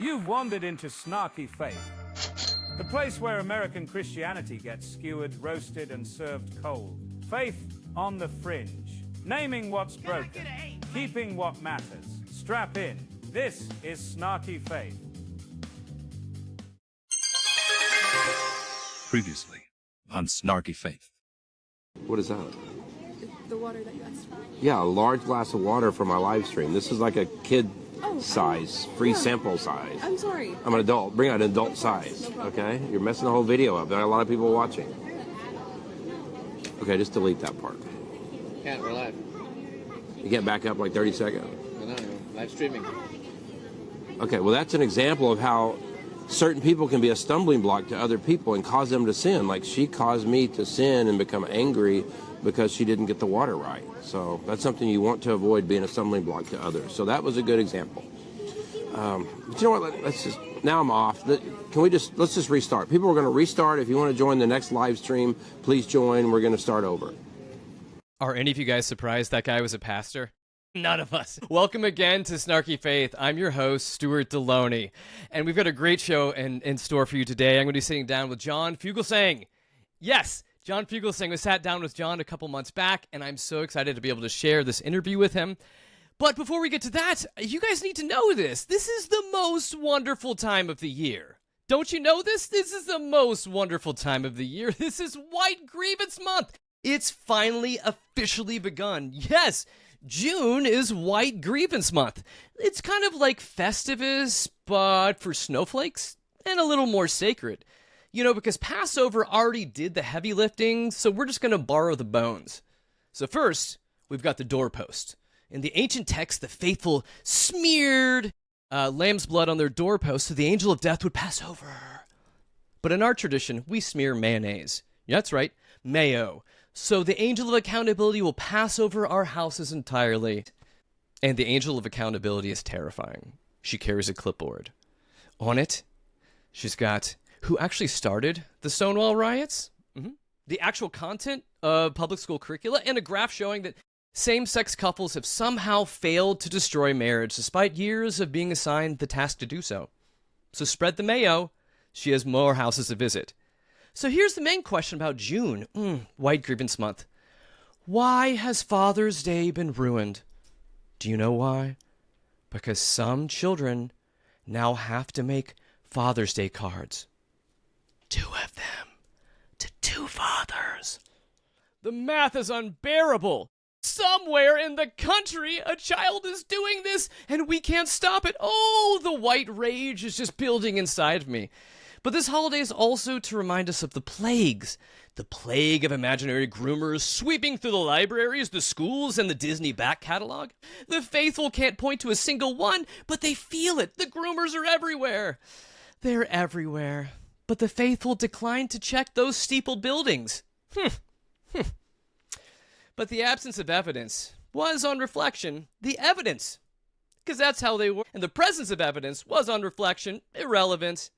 You've wandered into snarky faith, the place where American Christianity gets skewered, roasted, and served cold. Faith on the fringe, naming what's broken, keeping what matters. Strap in. This is Snarky Faith. Previously on Snarky Faith. What is that? The water that you asked for. Yeah, a large glass of water for my live stream. This is like a kid size, free sample size. I'm sorry. I'm an adult. Bring out an adult size. Okay? You're messing the whole video up. There are a lot of people watching. Okay, just delete that part. Can't, we're live. You get back up like 30 seconds. No, live streaming. Okay, well, that's an example of how certain people can be a stumbling block to other people and cause them to sin. Like she caused me to sin and become angry because she didn't get the water right. So that's something you want to avoid, being a stumbling block to others. So that was a good example. But you know what? Let's just, now I'm off. Let's just restart. People are going to restart. If you want to join the next live stream, please join. We're going to start over. Are any of you guys surprised that guy was a pastor? None of us. Welcome again to Snarky Faith. I'm your host, Stuart Deloney, and we've got a great show in store for you today. I'm going to be sitting down with John Fugelsang. Yes, John Fugelsang. We sat down with John a couple months back, and I'm so excited to be able to share this interview with him. But before we get to that, you guys need to know this. This is the most wonderful time of the year. Don't you know this? This is the most wonderful time of the year. This is White Grievance Month. It's finally officially begun. Yes, June is White Grievance Month. It's kind of like Festivus, but for snowflakes, and a little more sacred. You know, because Passover already did the heavy lifting, so we're just going to borrow the bones. So first, we've got the doorpost. In the ancient text, the faithful smeared lamb's blood on their doorpost so the angel of death would pass over. But in our tradition, we smear mayonnaise. Yeah, that's right, mayo. So the angel of accountability will pass over our houses entirely. And the angel of accountability is terrifying. She carries a clipboard. On it, she's got who actually started the Stonewall riots, the actual content of public school curricula, and a graph showing that same-sex couples have somehow failed to destroy marriage despite years of being assigned the task to do so. So spread the mayo. She has more houses to visit. So here's the main question about June, White Grievance Month. Why has Father's Day been ruined? Do you know why? Because some children now have to make Father's Day cards. 2 of them to 2 fathers. The math is unbearable. Somewhere in the country, a child is doing this, and we can't stop it. Oh, the white rage is just building inside of me. But this holiday is also to remind us of the plagues. The plague of imaginary groomers sweeping through the libraries, the schools, and the Disney back catalog. The faithful can't point to a single one, but they feel it. The groomers are everywhere. They're everywhere. But the faithful decline to check those steepled buildings. But the absence of evidence was, on reflection, the evidence. Because that's how they were. And the presence of evidence was, on reflection, irrelevant.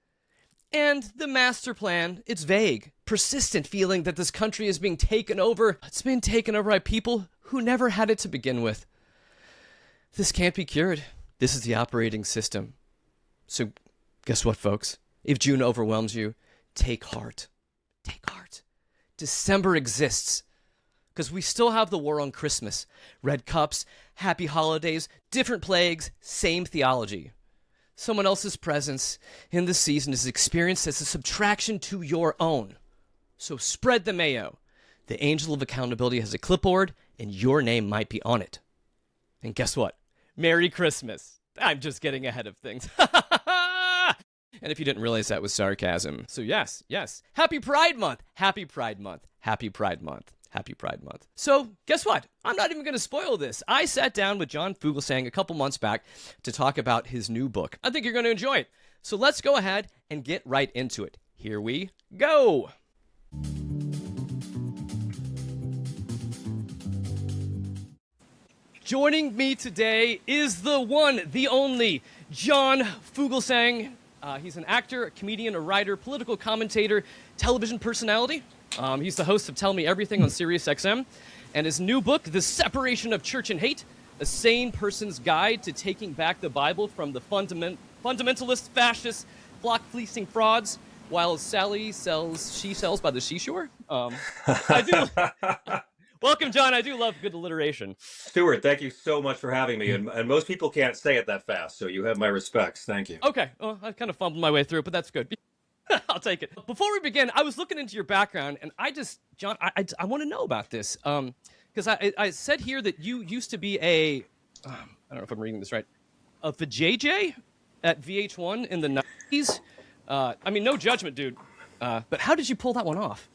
And the master plan, it's vague. Persistent feeling that this country is being taken over. It's been taken over by people who never had it to begin with. This can't be cured. This is the operating system. So guess what, folks? If June overwhelms you, take heart. Take heart. December exists. Because we still have the war on Christmas. Red cups, happy holidays, different plagues, same theology. Someone else's presence in the season is experienced as a subtraction to your own. So spread the mayo. The angel of accountability has a clipboard, and your name might be on it. And guess what? Merry Christmas. I'm just getting ahead of things. And if you didn't realize that was sarcasm. So yes. Happy Pride Month. Happy Pride Month. Happy Pride Month. Happy Pride Month. So guess what? I'm not even going to spoil this. I sat down with John Fugelsang a couple months back to talk about his new book. I think you're going to enjoy it. So let's go ahead and get right into it. Here we go. Joining me today is the one, the only, John Fugelsang. He's an actor, a comedian, a writer, political commentator, television personality. He's the host of Tell Me Everything on SiriusXM. And his new book, The Separation of Church and Hate, A Sane Person's Guide to Taking Back the Bible from the fundamentalist, fascist, flock fleecing frauds, while Sally sells by the seashore. I do. Welcome, John. I do love good alliteration. Stuart, thank you so much for having me. And most people can't say it that fast, so you have my respects. Thank you. Okay. Well, I kind of fumbled my way through it, but that's good. I'll take it. Before we begin, I was looking into your background, and John, I want to know about this. Because I said here that you used to be I don't know if I'm reading this right, a VJJ at VH1 in the 90s. I mean, no judgment, dude. But how did you pull that one off?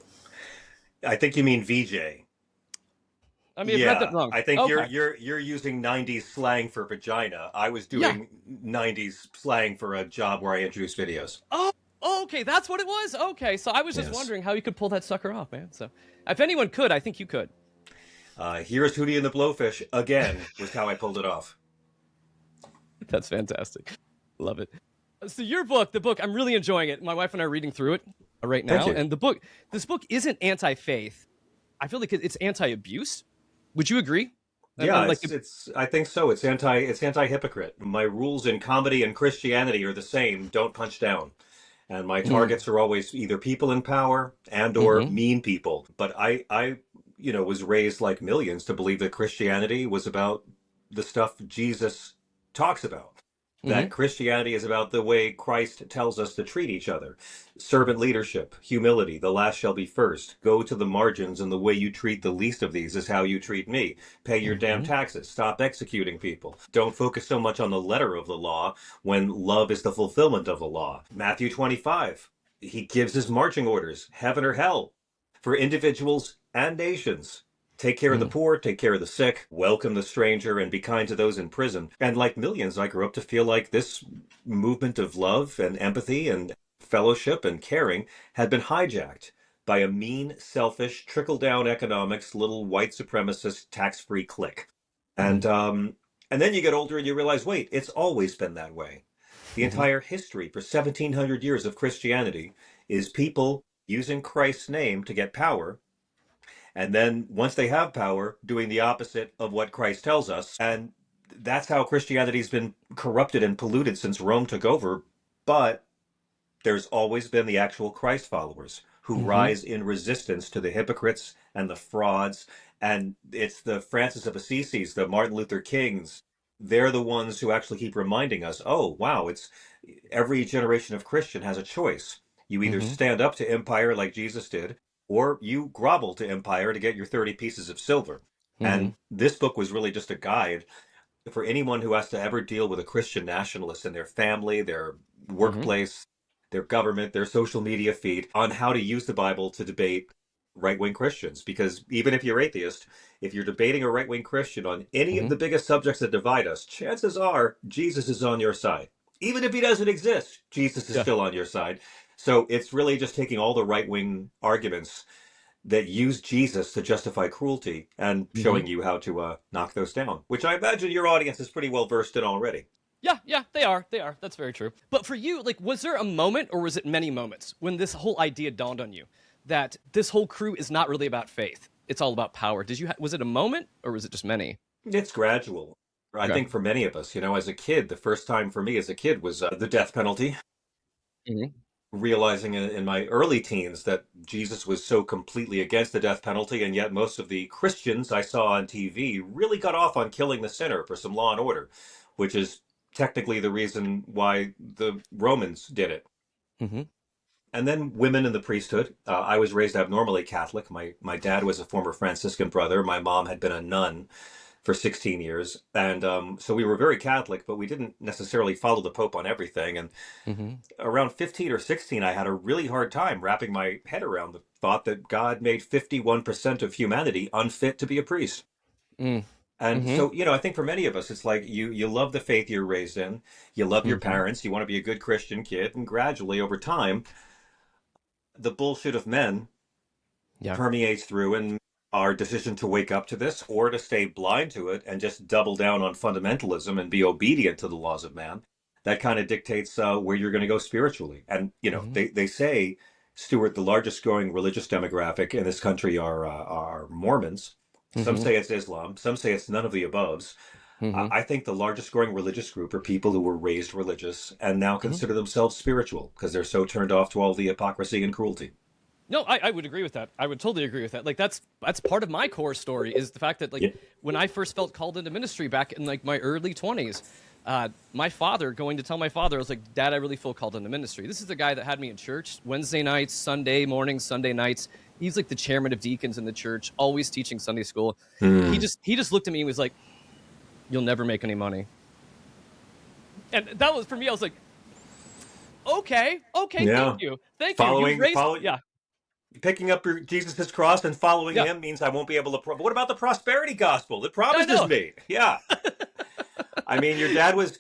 I think you mean VJ. I mean, I've read that wrong. I think Okay. you're using 90s slang for vagina. I was doing 90s slang for a job where I introduced videos. Oh, okay, that's what it was? Okay, so I was just wondering how you could pull that sucker off, man. So if anyone could, I think you could. Here's Hootie and the Blowfish again was how I pulled it off. That's fantastic. Love it. So your book, I'm really enjoying it. My wife and I are reading through it right now. Thank you. And this book isn't anti-faith. I feel like it's anti-abuse. Would you agree? Yeah, I mean, I think so. It's anti-hypocrite. My rules in comedy and Christianity are the same. Don't punch down. And my targets are always either people in power and or mean people. But I was raised like millions to believe that Christianity was about the stuff Jesus talks about. That Christianity is about the way Christ tells us to treat each other. Servant leadership, humility, the last shall be first. Go to the margins, and the way you treat the least of these is how you treat me. Pay your damn taxes. Stop executing people. Don't focus so much on the letter of the law when love is the fulfillment of the law. Matthew 25, he gives his marching orders, heaven or hell, for individuals and nations. Take care of the poor, take care of the sick, welcome the stranger, and be kind to those in prison. And like millions, I grew up to feel like this movement of love and empathy and fellowship and caring had been hijacked by a mean, selfish, trickle-down economics, little white supremacist, tax-free clique. And then you get older and you realize, wait, it's always been that way. The entire history for 1,700 years of Christianity is people using Christ's name to get power. And then once they have power, doing the opposite of what Christ tells us. And that's how Christianity's been corrupted and polluted since Rome took over. But there's always been the actual Christ followers who rise in resistance to the hypocrites and the frauds. And it's the Francis of Assisi's, the Martin Luther Kings. They're the ones who actually keep reminding us, oh, wow, it's every generation of Christian has a choice. You either stand up to empire like Jesus did, or you grovel to empire to get your 30 pieces of silver. And this book was really just a guide for anyone who has to ever deal with a Christian nationalist in their family, their workplace, their government, their social media feed, on how to use the Bible to debate right-wing Christians. Because even if you're atheist, if you're debating a right-wing Christian on any of the biggest subjects that divide us, chances are Jesus is on your side. Even if he doesn't exist, Jesus is still on your side. So it's really just taking all the right-wing arguments that use Jesus to justify cruelty and showing you how to knock those down, which I imagine your audience is pretty well versed in already. Yeah, they are. That's very true. But for you, like, was there a moment, or was it many moments, when this whole idea dawned on you that this whole crew is not really about faith? It's all about power. Was it a moment, or was it just many? It's gradual. I think for many of us, as a kid, the first time for me as a kid was the death penalty. Realizing in my early teens that Jesus was so completely against the death penalty, and yet most of the Christians I saw on TV really got off on killing the sinner for some law and order, which is technically the reason why the Romans did it. And then women in the priesthood. I was raised abnormally Catholic. My dad was a former Franciscan brother. My mom had been a nun for 16 years. And so we were very Catholic, but we didn't necessarily follow the Pope on everything. And around 15 or 16, I had a really hard time wrapping my head around the thought that God made 51% of humanity unfit to be a priest. And so, I think for many of us, it's like you love the faith you're raised in, you love your parents, you want to be a good Christian kid, and gradually over time, the bullshit of men permeates through, and our decision to wake up to this or to stay blind to it and just double down on fundamentalism and be obedient to the laws of man, that kind of dictates where you're going to go spiritually. And, they say, Stuart, the largest growing religious demographic in this country are Mormons. Some say it's Islam. Some say it's none of the aboves. I think the largest growing religious group are people who were raised religious and now consider themselves spiritual because they're so turned off to all the hypocrisy and cruelty. No, I would agree with that. I would totally agree with that. Like that's part of my core story is the fact that like when I first felt called into ministry back in like my early 20s, my father going to tell my father, I was like, Dad, I really feel called into ministry. This is the guy that had me in church Wednesday nights, Sunday mornings, Sunday nights. He's like the chairman of deacons in the church, always teaching Sunday school. He just looked at me and was like, you'll never make any money. And that was for me. I was like, okay, thank you. Picking up Jesus' cross and following him means I won't be able to. But what about the prosperity gospel? It promises me. Yeah. I mean, your dad was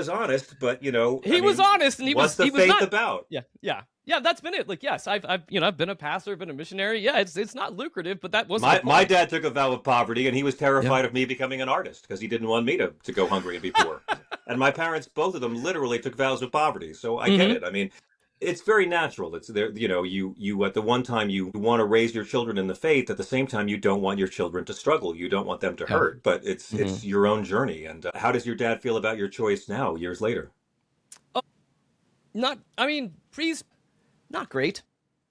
honest, but he was honest, and what's the faith not about? Yeah. That's been it. Like, yes, I've been a pastor, been a missionary. Yeah, it's not lucrative, but that was my dad took a vow of poverty, and he was terrified of me becoming an artist because he didn't want me to go hungry and be poor. And my parents, both of them, literally took vows of poverty. So I get it. I mean, it's very natural. It's there. You at the one time you want to raise your children in the faith. At the same time, you don't want your children to struggle. You don't want them to hurt. But it's your own journey. And how does your dad feel about your choice now, years later? Not great.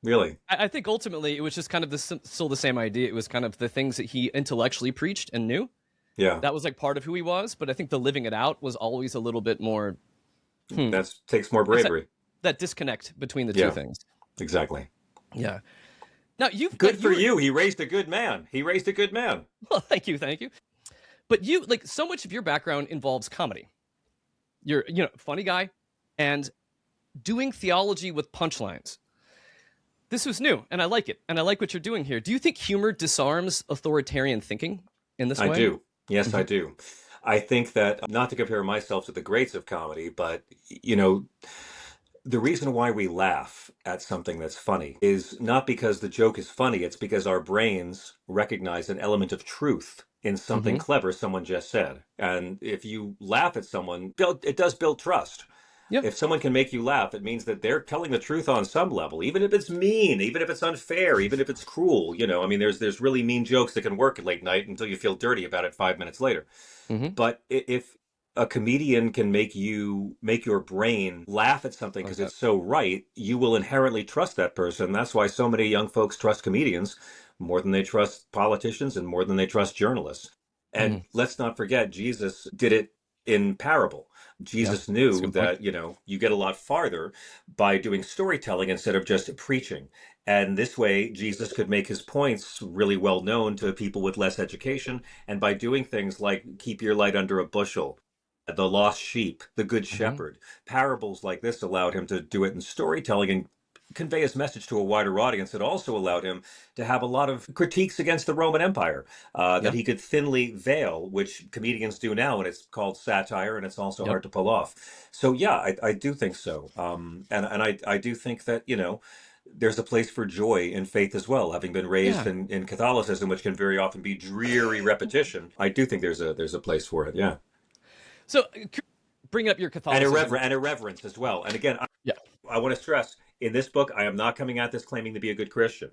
Really? I think ultimately it was just kind of still the same idea. It was kind of the things that he intellectually preached and knew. Yeah. That was like part of who he was. But I think the living it out was always a little bit more. That takes more bravery. That disconnect between the two things. Exactly. Yeah. Now good for you. He raised a good man. Well, thank you. But you like so much of your background involves comedy. You're funny guy, and doing theology with punchlines. This was new, and I like it, and I like what you're doing here. Do you think humor disarms authoritarian thinking in this way? I do. Yes, I do. I think that not to compare myself to the greats of comedy, but the reason why we laugh at something that's funny is not because the joke is funny. It's because our brains recognize an element of truth in something clever someone just said. And if you laugh at someone, it does build trust. Yep. If someone can make you laugh, it means that they're telling the truth on some level, even if it's mean, even if it's unfair, even if it's cruel. I mean, there's really mean jokes that can work at late night until you feel dirty about it 5 minutes later. But if a comedian can make your brain laugh at something because it's so right, you will inherently trust that person. That's why so many young folks trust comedians more than they trust politicians and more than they trust journalists. And let's not forget, Jesus did it in parable. Jesus knew that, you get a lot farther by doing storytelling instead of just preaching. And this way, Jesus could make his points really well known to people with less education. And by doing things like keep your light under a bushel, the lost sheep, the good shepherd, parables like this allowed him to do it in storytelling and convey his message to a wider audience. It also allowed him to have a lot of critiques against the Roman Empire that he could thinly veil, which comedians do now, and it's called satire, and it's also hard to pull off. So yeah, I do think so. And I do think that, there's a place for joy in faith as well. Having been raised in Catholicism, which can very often be dreary repetition, I do think there's a place for it. Yeah. So bringing up your Catholicism. And irreverence as well. And again, I want to stress, in this book, I am not coming at this claiming to be a good Christian.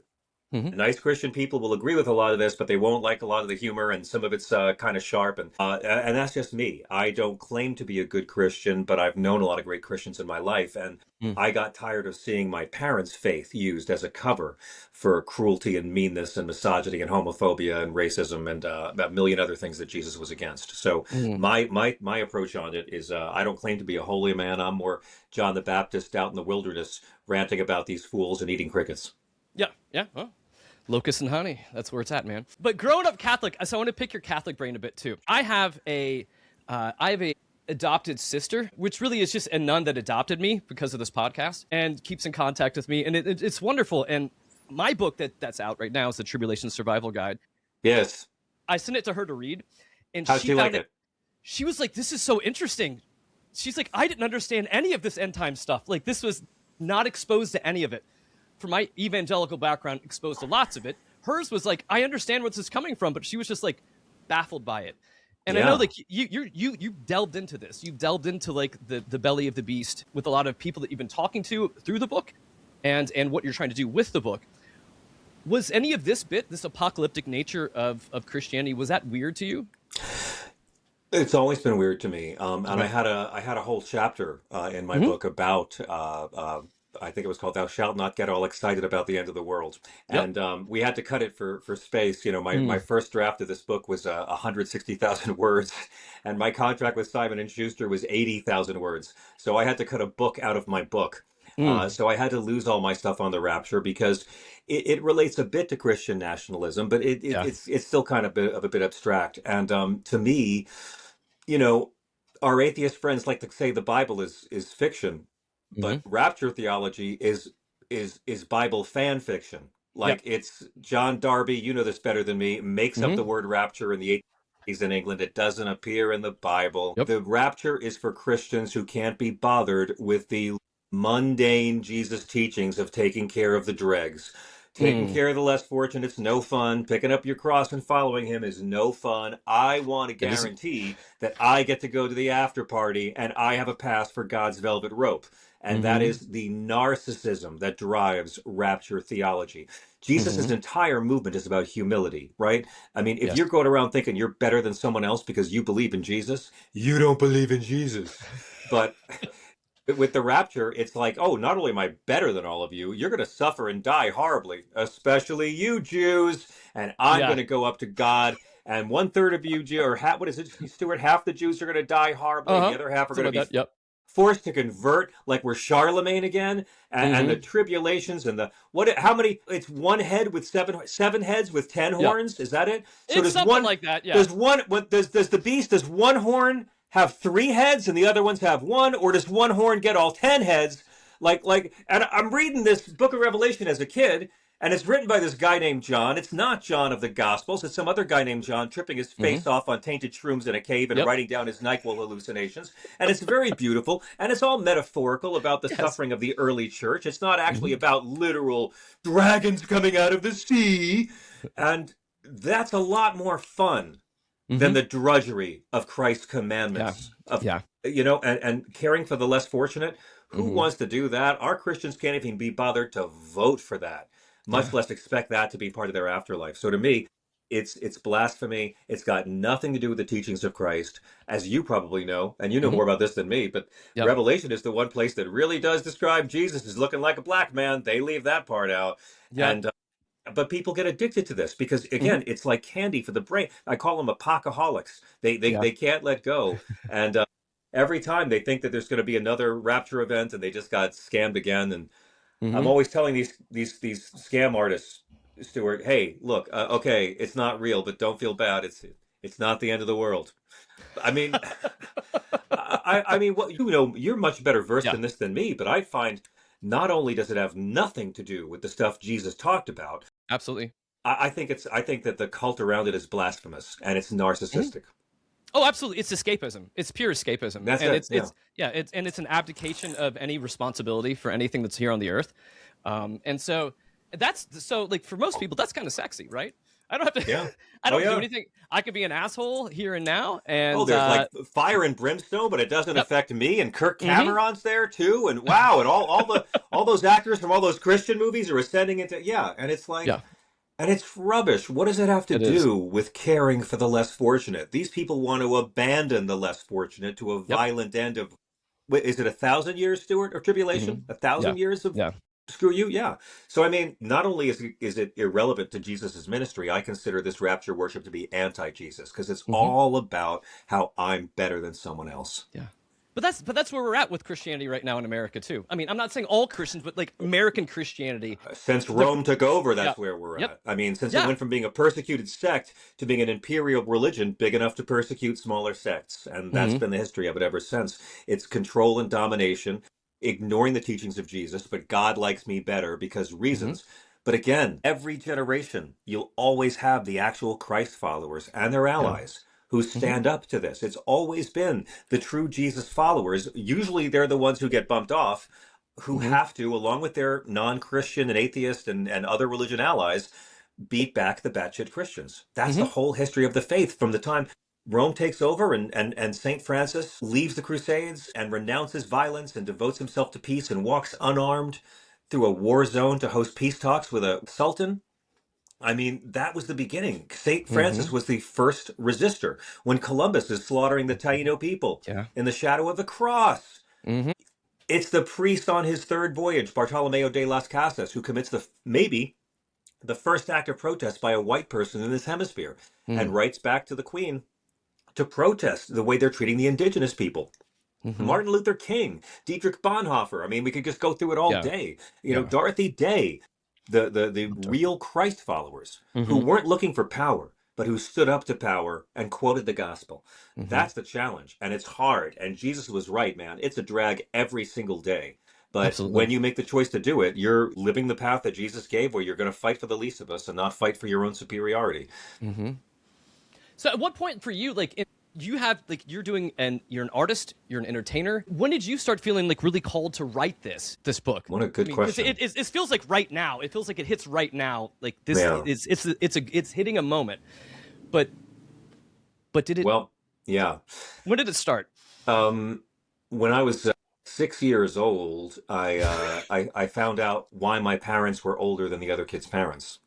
Nice Christian people will agree with a lot of this, but they won't like a lot of the humor, and some of it's kind of sharp. And that's just me. I don't claim to be a good Christian, but I've known a lot of great Christians in my life. And I got tired of seeing my parents' faith used as a cover for cruelty and meanness and misogyny and homophobia and racism and a million other things that Jesus was against. So my approach on it is I don't claim to be a holy man. I'm more John the Baptist out in the wilderness ranting about these fools and eating crickets. Yeah. Well, locusts and honey. That's where it's at, man. But growing up Catholic, so I want to pick your Catholic brain a bit too. I have a adopted sister, which really is just a nun that adopted me because of this podcast and keeps in contact with me, and it's wonderful. And my book that's out right now is the Tribulation Survival Guide. Yes. I sent it to her to read, and how'd she like it? She was like, "This is so interesting." She's like, "I didn't understand any of this end time stuff. Like, this was not exposed to any of it." For my evangelical background, exposed to lots of it. Hers was like, I understand where this is coming from, but she was just like baffled by it. And I know like you delved into this. You delved into like the belly of the beast with a lot of people that you've been talking to through the book and what you're trying to do with the book. Was any of this apocalyptic nature of Christianity, was that weird to you? It's always been weird to me. And Okay. I had a whole chapter in my Hmm. book about I think it was called "Thou Shalt Not Get All Excited About the End of the World," Yep. and we had to cut it for space. You know, my Mm. first draft of this book was 160,000 words, and my contract with Simon and Schuster was 80,000 words. So I had to cut a book out of my book. Mm. So I had to lose all my stuff on the rapture because it relates a bit to Christian nationalism, but Yeah. it's still kind of a bit abstract. And to me, you know, our atheist friends like to say the Bible is fiction, Hmm. but rapture theology is Bible fan fiction. Yep. Like it's John Darby, you know this better than me, makes up Hmm. the word rapture in the 80s in England. It doesn't appear in the Bible. Yep. The rapture is for Christians who can't be bothered with the mundane Jesus teachings of taking care of the dregs. Taking Mm. care of the less fortunate's no fun. Picking up your cross and following him is no fun. I want to It is. guarantee that I get to go to the after party and I have a pass for God's velvet rope. And that Hmm. is the narcissism that drives rapture theology. Jesus' Hmm. entire movement is about humility, right? I mean, if Yes. you're going around thinking you're better than someone else because you believe in Jesus, you don't believe in Jesus. But with the rapture, it's like, oh, not only am I better than all of you, you're going to suffer and die horribly, especially you Jews. And I'm going Yeah. to go up to God. And one third of you, Jew, or half, what is it, Stuart? Half the Jews are going to die horribly, Uh and the huh. other half are going Something to like be that. Yep. forced to convert, like we're Charlemagne again. And the Hmm. tribulations and the what? How many? It's one head with seven heads with 10 Yep. horns. Is that it? So It's something like that. Yeah. does one what does the beast does one horn have three heads and the other ones have one, or does one horn get all 10 heads? And I'm reading this book of Revelation as a kid, and it's written by this guy named John. It's not John of the Gospels. It's some other guy named John tripping his Hmm. face off on tainted shrooms in a cave and Yep. writing down his NyQuil hallucinations. And it's very beautiful, and it's all metaphorical about the Yes. suffering of the early church. It's not actually Hmm. about literal dragons coming out of the sea. And that's a lot more fun than Hmm. the drudgery of Christ's Yeah. commandments of Yeah. and caring for the less fortunate. Who Hmm. wants to do that? Our Christians can't even be bothered to vote for that, much Yeah. less expect that to be part of their afterlife. So to me, it's blasphemy. It's got nothing to do with the teachings of Christ, as you probably know, and you know Hmm. more about this than me, but Yep. Revelation is the one place that really does describe Jesus as looking like a black man. They leave that part out. Yep. And but people get addicted to this because Hmm. again, it's like candy for the brain. I call them apocaholics. Yeah. They can't let go, and every time they think that there's going to be another rapture event, and they just got scammed again. And I'm Hmm. always telling these scam artists, Stuart, hey, look, okay, it's not real, but don't feel bad. It's not the end of the world. I mean, I mean, what you know, you're much better versed Yeah. in this than me, but I find not only does it have nothing to do with the stuff Jesus talked about. Absolutely. I think that the cult around it is blasphemous and it's Mhm. narcissistic. Oh, absolutely. It's escapism. It's pure escapism. That's And it. it's Yeah. it's yeah, it's an abdication of any responsibility for anything that's here on the earth. And so like for most people that's kind of sexy, right? I don't have to Yeah. I Oh don't have to do yeah. anything. I could be an asshole here and now Oh, and there's like fire and brimstone, but it doesn't yep. affect me. And Kirk Mhm. Cameron's there too. And wow, and all those actors from all those Christian movies are ascending into yeah. And it's like Yeah, and it's rubbish. What does it have to it is. do with caring for the less fortunate? These people want to abandon the less fortunate to a Yep. violent end of. Wait, is it 1,000 years, Stuart, of tribulation? Mhm. A Yeah. thousand years of Yeah. screw you? Yeah. So I mean, not only is it irrelevant to Jesus's ministry, I consider this rapture worship to be anti-Jesus because it's Mhm. all about how I'm better than someone else. Yeah. But that's where we're at with Christianity right now in America too. I mean, I'm not saying all Christians, but like American Christianity. Since The Rome took over, Yeah. that's where we're Yep. at. I mean, since it Yeah. went from being a persecuted sect to being an imperial religion big enough to persecute smaller sects. And that's Mhm. been the history of it ever since. It's control and domination, ignoring the teachings of Jesus, but God likes me better because Mhm. reasons. But again, every generation, you'll always have the actual Christ followers and their Yeah. allies who Mhm. stand up to this. It's always been the true Jesus followers. Usually they're the ones who get bumped off who Mhm. have to, along with their non-Christian and atheist and other religion allies, beat back the batshit Christians. That's the Mhm. whole history of the faith from the time Rome takes over and St. Francis leaves the Crusades and renounces violence and devotes himself to peace and walks unarmed through a war zone to host peace talks with a sultan. I mean, that was the beginning. St. Mm-hmm. Francis was the first resistor. When Columbus is slaughtering the Taino people Yeah. in the shadow of the cross, Mm-hmm. it's the priest on his third voyage, Bartolomeo de las Casas, who commits maybe the first act of protest by a white person in this hemisphere and writes back to the Queen to protest the way they're treating the indigenous people. Mm-hmm. Martin Luther King, Dietrich Bonhoeffer. I mean, we could just go through it all Yeah. day. Yeah. Dorothy Day, the real Christ followers who Mm-hmm. weren't looking for power, but who stood up to power and quoted the gospel. Mm-hmm. That's the challenge. And it's hard. And Jesus was right, man. It's a drag every single day. But Absolutely. when you make the choice to do it, you're living the path that Jesus gave, where you're going to fight for the least of us and not fight for your own superiority. Mm-hmm. So at what point for you, like, you have, like, you're an artist, you're an entertainer. When did you start feeling like really called to write this book? What a good 'Cause question. it feels like right now. It feels like it hits right now. Like this Yeah. it's hitting a moment. But did it? Well, yeah. When did it start? When I was 6 years old, I found out why my parents were older than the other kids' parents.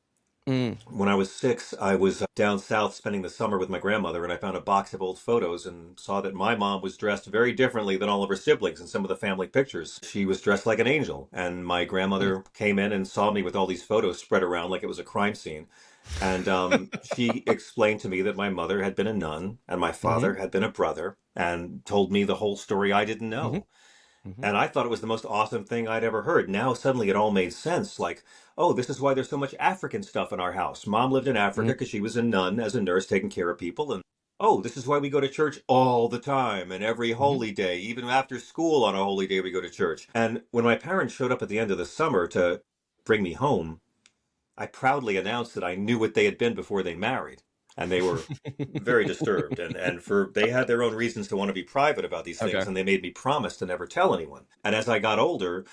Mm. When I was 6, I was down south spending the summer with my grandmother, and I found a box of old photos and saw that my mom was dressed very differently than all of her siblings in some of the family pictures. She was dressed like an angel, and my grandmother came in and saw me with all these photos spread around like it was a crime scene. And she explained to me that my mother had been a nun and my Mm-hmm. father had been a brother, and told me the whole story I didn't know. Mm-hmm. And I thought it was the most awesome thing I'd ever heard. Now suddenly it all made sense. Like, oh, this is why there's so much African stuff in our house. Mom lived in Africa because she was a nun as a nurse taking care of people. And oh, this is why we go to church all the time and every Mm-hmm. holy day, even after school on a holy day, we go to church. And when my parents showed up at the end of the summer to bring me home, I proudly announced that I knew what they had been before they married. And they were very disturbed. And they had their own reasons to want to be private about these things. Okay. And they made me promise to never tell anyone. And as I got older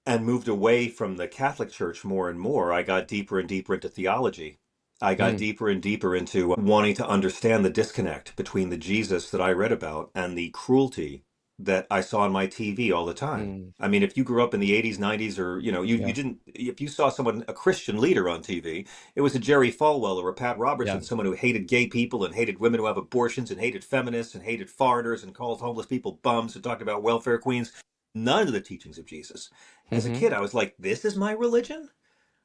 and moved away from the Catholic Church more and more, I got deeper and deeper into theology. I got Mm. deeper and deeper into wanting to understand the disconnect between the Jesus that I read about and the cruelty that I saw on my TV all the time. Mm. I mean, if you grew up in the 80s, 90s, or, you Yeah. didn't, if you saw someone, a Christian leader on TV, it was a Jerry Falwell or a Pat Yeah. Robertson, someone who hated gay people and hated women who have abortions and hated feminists and hated foreigners and called homeless people bums and talked about welfare queens. None of the teachings of Jesus. As a Mm-hmm. kid, I was like, this is my religion?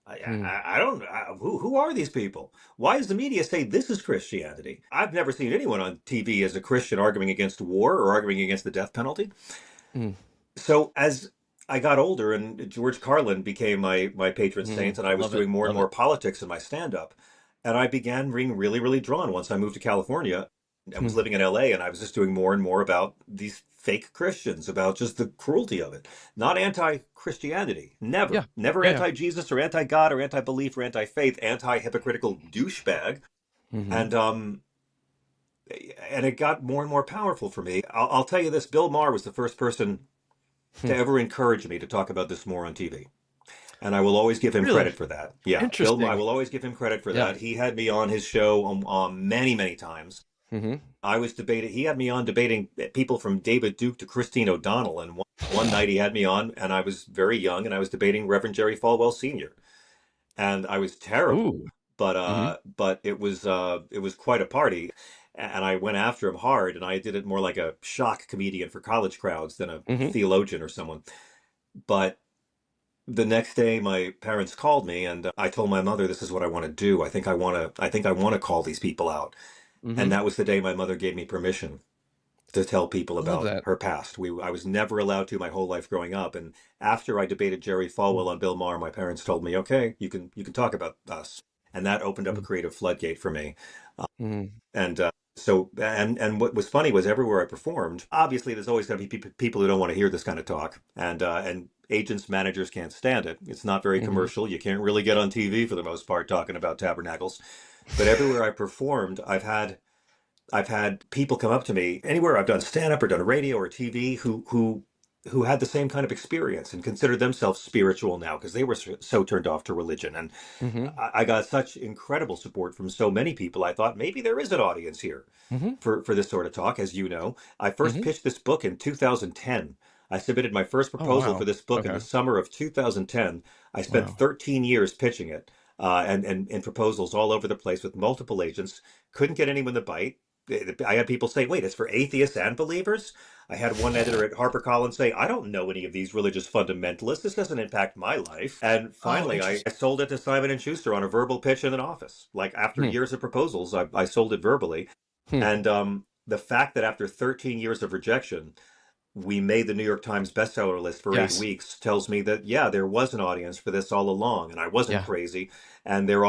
Mm. I don't who are these people? Why does the media say this is Christianity? I've never seen anyone on TV as a Christian arguing against war or arguing against the death penalty. Mm. So as I got older and George Carlin became my patron Mm. saint, and I was Love it. doing more and Love it. more politics in my stand-up, and I began being really, really drawn once I moved to California and was Mm. living in LA, and I was just doing more and more about these fake Christians, about just the cruelty of it. Not anti-Christianity. Yeah. Never Yeah. anti-Jesus or anti-God or anti-belief or anti-faith, anti-hypocritical douchebag. Yeah. Mm-hmm. And it got more and more powerful for me. I'll tell you this, Bill Maher was the first person to ever encourage me to talk about this more on TV. And I will always give him Really credit for that. Yeah, Bill, I interesting. will always give him credit for Yeah. that. He had me on his show many, many times. Mm-hmm. He had me on debating people from David Duke to Christine O'Donnell. And one night he had me on, and I was very young, and I was debating Reverend Jerry Falwell Sr. And I was terrible, Ooh. Mm-hmm. but it was quite a party. And I went after him hard, and I did it more like a shock comedian for college crowds than a Mm-hmm. theologian or someone. But the next day, my parents called me, and I told my mother, "This is what I want to do. I think I want to call these people out." Mm-hmm. And that was the day my mother gave me permission to tell people I love about that. her past. I was never allowed to my whole life growing up. And after I debated Jerry Falwell on Bill Maher, my parents told me, "Okay, you can talk about us," and that opened up a creative floodgate for me. Mm-hmm. And and what was funny was everywhere I performed, obviously there's always going to be people who don't want to hear this kind of talk, and agents, managers can't stand it. It's not very Mm-hmm. commercial. You can't really get on TV for the most part talking about tabernacles. But everywhere I performed, I've had people come up to me anywhere I've done stand up or done radio or TV who had the same kind of experience and considered themselves spiritual now because they were so turned off to religion. And Mm-hmm. I got such incredible support from so many people. I thought maybe there is an audience here Mm-hmm. for this sort of talk. As you know, I first Mm-hmm. pitched this book in 2010. I submitted my first Oh proposal wow. for this book in Okay. the summer of 2010. I spent Wow. 13 years pitching it. and proposals all over the place with multiple agents. Couldn't get anyone to bite. I had people say, wait, it's for atheists and believers? I had one editor at HarperCollins say, I don't know any of these religious fundamentalists. This doesn't impact my life. And Oh, finally, I interesting. sold it to Simon & Schuster on a verbal pitch in an office. Like after Hmm. years of proposals, I sold it verbally. Hmm. And the fact that after 13 years of rejection, we made the New York Times bestseller list for eight Yes. weeks tells me that, yeah, there was an audience for this all along, and I wasn't Yeah. crazy. And there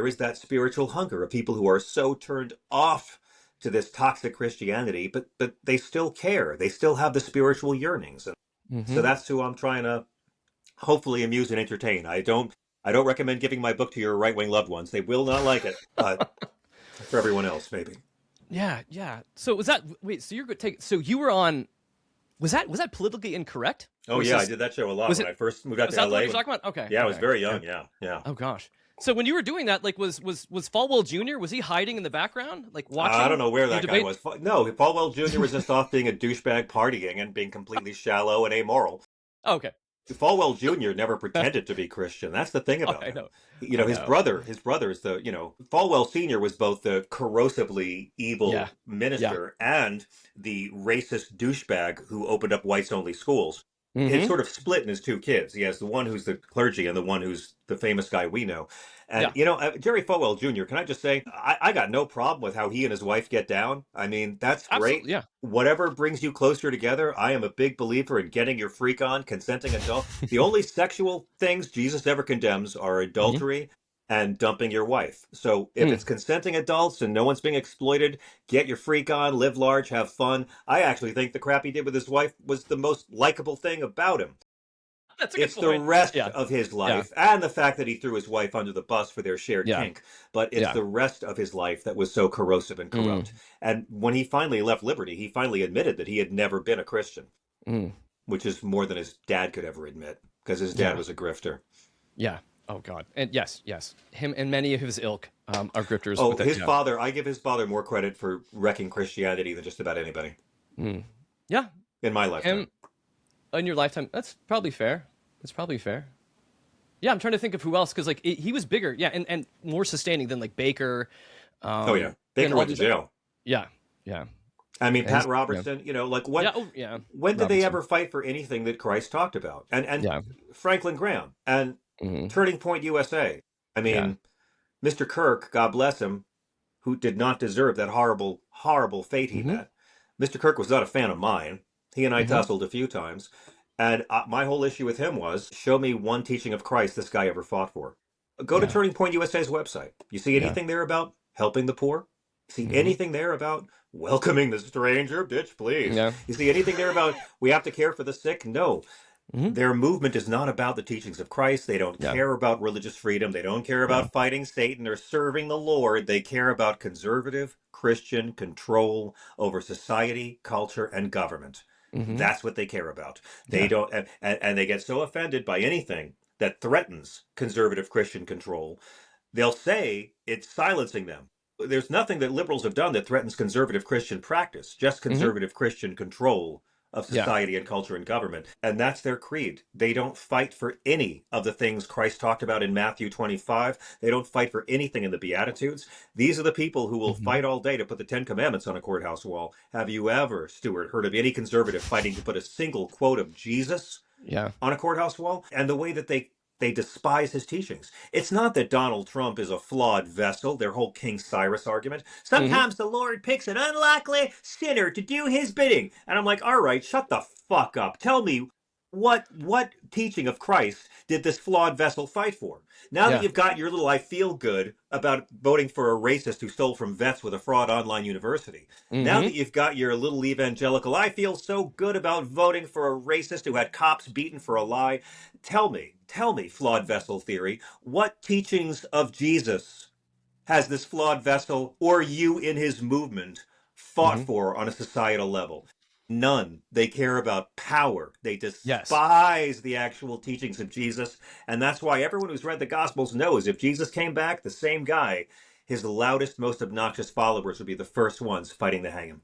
is that spiritual hunger of people who are so turned off to this toxic Christianity, but they still care. They still have the spiritual yearnings. And so Hmm. that's who I'm trying to hopefully amuse and entertain. I don't recommend giving my book to your right-wing loved ones. They will not like it, but for everyone else, maybe. Yeah, yeah. So was that wait? So you're take. So you were on. Was that politically incorrect? Oh Was yeah, I this- did that show a lot was when it? I first moved out Was to that the LA. one you're talking about? Okay. Yeah, I was Okay. very Yeah. young. Yeah. Oh gosh. So when you were doing that, like, was Falwell Jr. was he hiding in the background, like watching? I don't know where the that guy debate? was. No, Falwell Jr. was just off being a douchebag partying and being completely shallow and amoral. Oh, okay. Falwell Jr. never pretended to be Christian. That's the thing Oh, about I him. know. You I know, know. his brother is Falwell Sr. was both the corrosively evil Yeah. minister and the racist douchebag who opened up whites only schools. It's Mm-hmm. sort of split in his two kids. He has the one who's the clergy and the one who's the famous guy we know. And, Yeah. Jerry Falwell Jr., can I just say, I got no problem with how he and his wife get down. I mean, that's great. Absolutely. Yeah. Whatever brings you closer together, I am a big believer in getting your freak on, consenting adult. The only sexual things Jesus ever condemns are Mm-hmm. adultery and dumping your wife. So if it's consenting adults and no one's being exploited, get your freak on, live large, have fun. I actually think the crap he did with his wife was the most likable thing about him. That's a good It's the point. rest Yeah. of his Yeah. life and the fact that he threw his wife under the bus for their shared Yeah. kink, but it's Yeah. the rest of his life that was so corrosive and corrupt. And when he finally left Liberty, he finally admitted that he had never been a Christian, Mm. which is more than his dad could ever admit, because his dad Yeah. was a grifter. Yeah. Oh God. And yes. Him and many of his ilk are grifters. Oh, with that, his yeah. father, I give his father more credit for wrecking Christianity than just about anybody Yeah. in my lifetime. Him in your lifetime. That's probably fair. That's probably fair. Yeah, I'm trying to think of who else because like he was bigger, yeah, and more sustaining than like Baker. Oh, yeah. than Baker all went to these- jail. Yeah. I mean, And Pat he's- Robertson, like what? Yeah. Oh, yeah. When did they Robinson. ever fight for anything that Christ talked about? And Yeah. Franklin Graham and Mhm. Turning Point USA. I mean, Yeah. Mr. Kirk, God bless him, who did not deserve that horrible, horrible fate he Mhm. met. Mr. Kirk was not a fan of mine. He and I Mhm. tussled a few times. And my whole issue with him was, show me one teaching of Christ this guy ever fought for. Go to Yeah. Turning Point USA's website. You see Yeah. anything there about helping the poor? See Mhm. anything there about welcoming the stranger? Bitch, please. Yeah. You see anything there about we have to care for the sick? No. Mhm. Their movement is not about the teachings of Christ. They don't Yeah. care about religious freedom. They don't care about fighting Satan or serving the Lord. They care about conservative Christian control over society, culture, and government. Mhm. That's what they care about. They Yeah. don't, and they get so offended by anything that threatens conservative Christian control. They'll say it's silencing them. There's nothing that liberals have done that threatens conservative Christian practice, just conservative Christian control of Yeah. society and culture and government. And that's their creed. They don't fight for any of the things Christ talked about in Matthew 25. They don't fight for anything in the Beatitudes. These are the people who will fight all day to put the Ten Commandments on a courthouse wall. Have you ever, Stuart, heard of any conservative fighting to put a single quote of Jesus Yeah. on a courthouse wall? And the way that they despise his teachings. It's not that Donald Trump is a flawed vessel, their whole King Cyrus argument. Sometimes the Lord picks an unlikely sinner to do his bidding. And I'm like, all right, shut the fuck up. Tell me, what teaching of Christ did this flawed vessel fight for? Now Yeah. that you've got your little I feel good about voting for a racist who stole from vets with a fraud online university. Now that you've got your little evangelical I feel so good about voting for a racist who had cops beaten for a lie. Tell me, flawed vessel theory, what teachings of Jesus has this flawed vessel or you in his movement fought for on a societal level? None. They care about power. They despise the actual teachings of Jesus. And that's why everyone who's read the Gospels knows if Jesus came back, the same guy, his loudest, most obnoxious followers would be the first ones fighting to hang him.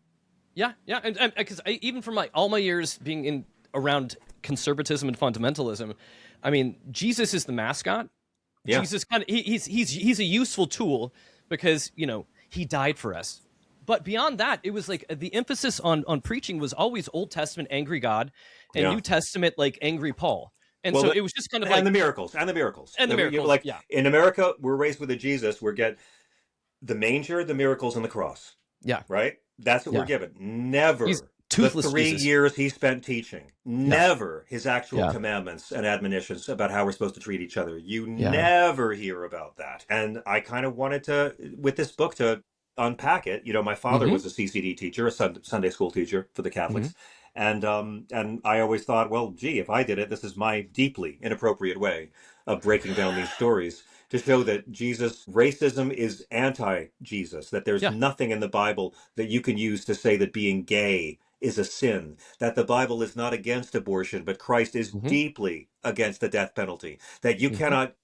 Yeah. And because even from all my years being around conservatism and fundamentalism, I mean, Jesus is the mascot, Yeah. Jesus kind of he's a useful tool because, you know, he died for us. But beyond that, it was like the emphasis on preaching was always Old Testament angry God and Yeah. New Testament like angry Paul. And Well, so it was just kind of like and the miracles, and the miracles. and the miracles. Like Yeah. in America, we're raised with a Jesus. We get the manger, the miracles, and the cross. Yeah. Right? That's what Yeah. we're given. Never He's the toothless 3 Jesus. years he spent teaching. Never his actual Yeah. commandments and admonitions about how we're supposed to treat each other. You Yeah. never hear about that. And I kind of wanted to, with this book, to unpack it. You know, my father was a CCD teacher, a Sunday school teacher for the Catholics. And I always thought, well, gee, if I did it, this is my deeply inappropriate way of breaking down these stories to show that racism is anti-Jesus, that there's Yeah. nothing in the Bible that you can use to say that being gay is a sin, that the Bible is not against abortion, but Christ is deeply against the death penalty, that you cannot